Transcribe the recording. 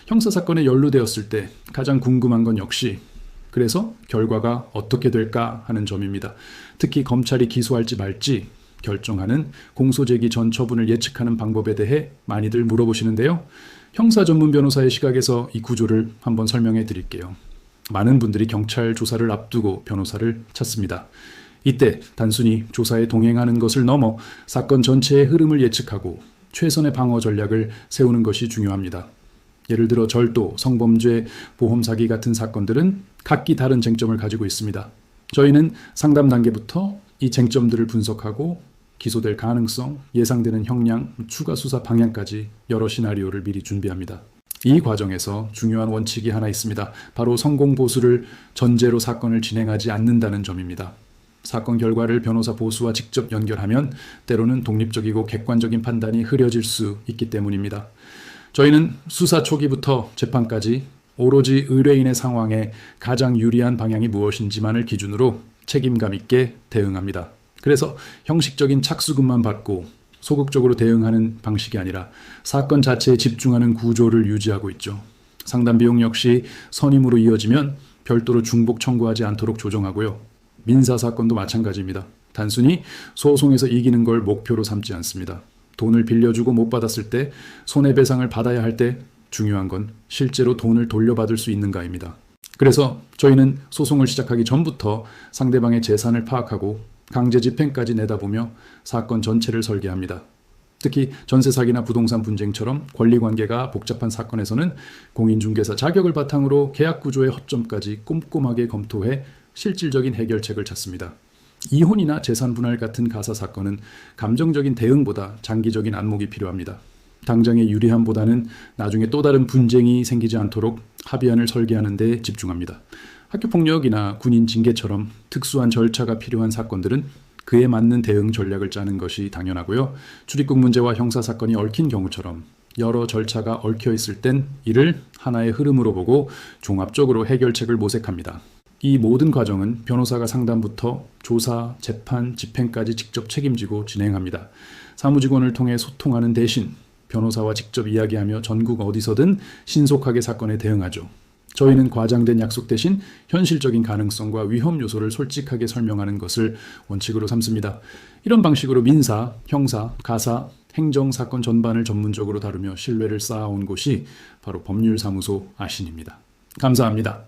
형사사건에 연루되었을 때 가장 궁금한 건 역시 그래서 결과가 어떻게 될까 하는 점입니다. 특히 검찰이 기소할지 말지 결정하는 공소제기 전 처분을 예측하는 방법에 대해 많이들 물어보시는데요. 형사 전문 변호사의 시각에서 이 구조를 한번 설명해 드릴게요. 많은 분들이 경찰 조사를 앞두고 변호사를 찾습니다. 이때 단순히 조사에 동행하는 것을 넘어 사건 전체의 흐름을 예측하고 최선의 방어 전략을 세우는 것이 중요합니다. 예를 들어 절도, 성범죄, 보험 사기 같은 사건들은 각기 다른 쟁점을 가지고 있습니다. 저희는 상담 단계부터 이 쟁점들을 분석하고 기소될 가능성, 예상되는 형량, 추가 수사 방향까지 여러 시나리오를 미리 준비합니다. 이 과정에서 중요한 원칙이 하나 있습니다. 바로 성공 보수를 전제로 사건을 진행하지 않는다는 점입니다. 사건 결과를 변호사 보수와 직접 연결하면 때로는 독립적이고 객관적인 판단이 흐려질 수 있기 때문입니다. 저희는 수사 초기부터 재판까지 오로지 의뢰인의 상황에 가장 유리한 방향이 무엇인지만을 기준으로 책임감 있게 대응합니다. 그래서 형식적인 착수금만 받고 소극적으로 대응하는 방식이 아니라 사건 자체에 집중하는 구조를 유지하고 있죠. 상담 비용 역시 선임으로 이어지면 별도로 중복 청구하지 않도록 조정하고요. 민사사건도 마찬가지입니다. 단순히 소송에서 이기는 걸 목표로 삼지 않습니다. 돈을 빌려주고 못 받았을 때 손해배상을 받아야 할 때 중요한 건 실제로 돈을 돌려받을 수 있는가입니다. 그래서 저희는 소송을 시작하기 전부터 상대방의 재산을 파악하고 강제 집행까지 내다보며 사건 전체를 설계합니다. 특히 전세 사기나 부동산 분쟁처럼 권리관계가 복잡한 사건에서는 공인중개사 자격을 바탕으로 계약 구조의 허점까지 꼼꼼하게 검토해 실질적인 해결책을 찾습니다. 이혼이나 재산 분할 같은 가사 사건은 감정적인 대응보다 장기적인 안목이 필요합니다. 당장의 유리함보다는 나중에 또 다른 분쟁이 생기지 않도록 합의안을 설계하는 데 집중합니다. 학교폭력이나 군인 징계처럼 특수한 절차가 필요한 사건들은 그에 맞는 대응 전략을 짜는 것이 당연하고요. 출입국 문제와 형사사건이 얽힌 경우처럼 여러 절차가 얽혀 있을 땐 이를 하나의 흐름으로 보고 종합적으로 해결책을 모색합니다. 이 모든 과정은 변호사가 상담부터 조사, 재판, 집행까지 직접 책임지고 진행합니다. 사무직원을 통해 소통하는 대신 변호사와 직접 이야기하며 전국 어디서든 신속하게 사건에 대응하죠. 저희는 과장된 약속 대신 현실적인 가능성과 위험 요소를 솔직하게 설명하는 것을 원칙으로 삼습니다. 이런 방식으로 민사, 형사, 가사, 행정 사건 전반을 전문적으로 다루며 신뢰를 쌓아온 곳이 바로 법률사무소 아신입니다. 감사합니다.